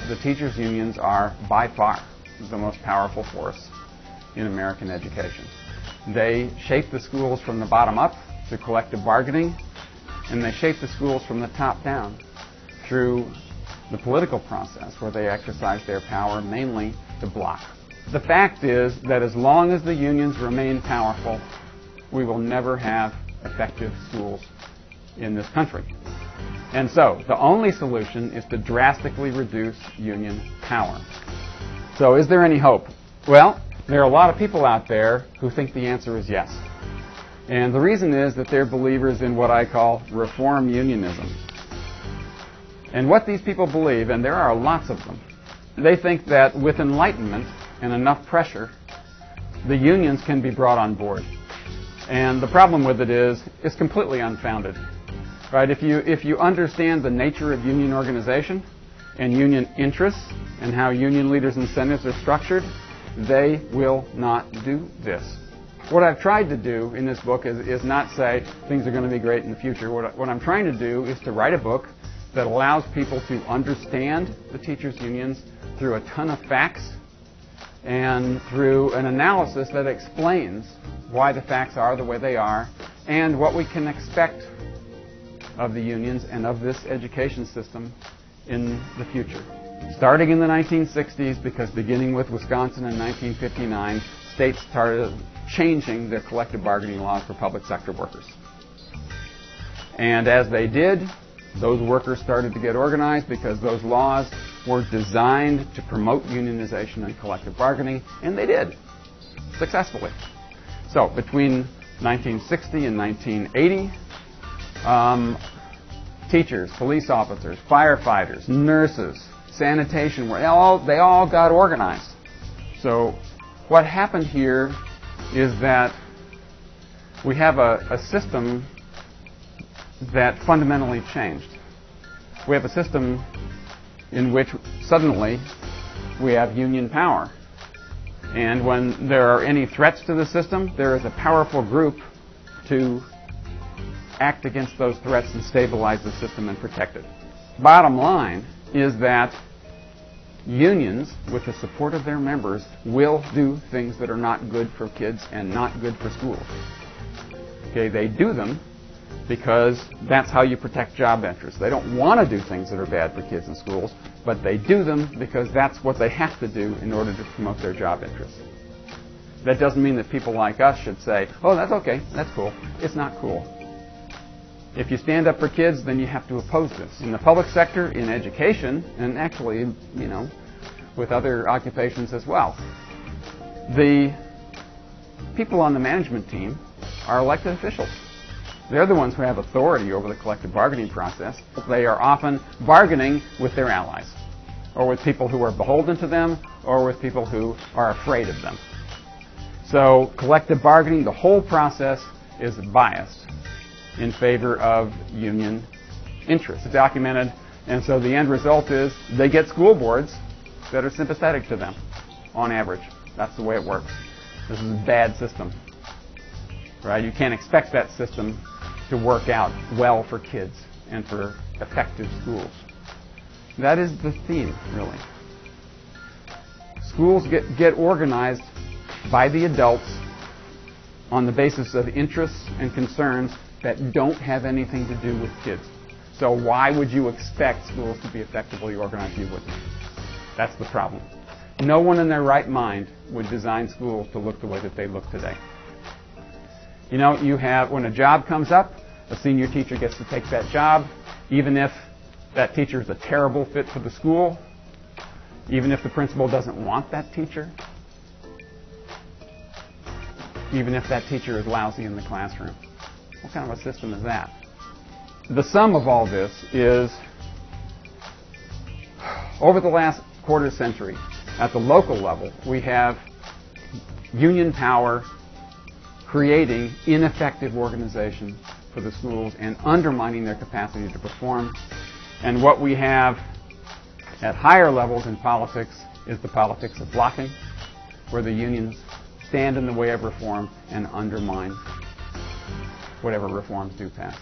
the teachers' unions are by far the most powerful force in American education. They shape the schools from the bottom up through collective bargaining, and they shape the schools from the top down through the political process, where they exercise their power mainly to block. The fact is that as long as the unions remain powerful, we will never have effective schools in this country. And so the only solution is to drastically reduce union power. So is there any hope? Well, there are a lot of people out there who think the answer is yes. And the reason is that they're believers in what I call reform unionism. And what these people believe, and there are lots of them, they think that with enlightenment and enough pressure, the unions can be brought on board. And the problem with it is, it's completely unfounded. Right? If you understand the nature of union organization and union interests and how union leaders' incentives are structured, they will not do this. What I've tried to do in this book is not say things are going to be great in the future. What I'm trying to do is to write a book that allows people to understand the teachers' unions through a ton of facts and through an analysis that explains why the facts are the way they are and what we can expect of the unions and of this education system in the future. Starting in the 1960s, because beginning with Wisconsin in 1959, states started changing their collective bargaining laws for public sector workers. And as they did, those workers started to get organized because those laws were designed to promote unionization and collective bargaining, and they did, successfully. So between 1960 and 1980, teachers, police officers, firefighters, nurses, sanitation, they all got organized. So what happened here is that we have a system that fundamentally changed. We have a system in which suddenly we have union power. And when there are any threats to the system, there is a powerful group to act against those threats and stabilize the system and protect it. Bottom line is that unions, with the support of their members, will do things that are not good for kids and not good for schools. Okay, they do them because that's how you protect job interests. They don't want to do things that are bad for kids in schools, but they do them because that's what they have to do in order to promote their job interests. That doesn't mean that people like us should say, oh, that's okay, that's cool. It's not cool. If you stand up for kids, then you have to oppose this. In the public sector, in education, and actually, with other occupations as well. The people on the management team are elected officials. They're the ones who have authority over the collective bargaining process. They are often bargaining with their allies, or with people who are beholden to them, or with people who are afraid of them. So collective bargaining, the whole process is biased in favor of union interests. It's documented, and so the end result is they get school boards that are sympathetic to them, on average. That's the way it works. This is a bad system, right? You can't expect that system to work out well for kids and for effective schools. That is the theme, really. Schools get organized by the adults on the basis of interests and concerns that don't have anything to do with kids. So why would you expect schools to be effectively organized? You wouldn't. That's the problem. No one in their right mind would design schools to look the way that they look today. When a job comes up, a senior teacher gets to take that job, even if that teacher is a terrible fit for the school, even if the principal doesn't want that teacher, even if that teacher is lousy in the classroom. What kind of a system is that? The sum of all this is, over the last quarter century, at the local level, we have union power creating ineffective organization for the schools and undermining their capacity to perform. And what we have at higher levels in politics is the politics of blocking, where the unions stand in the way of reform and undermine whatever reforms do pass.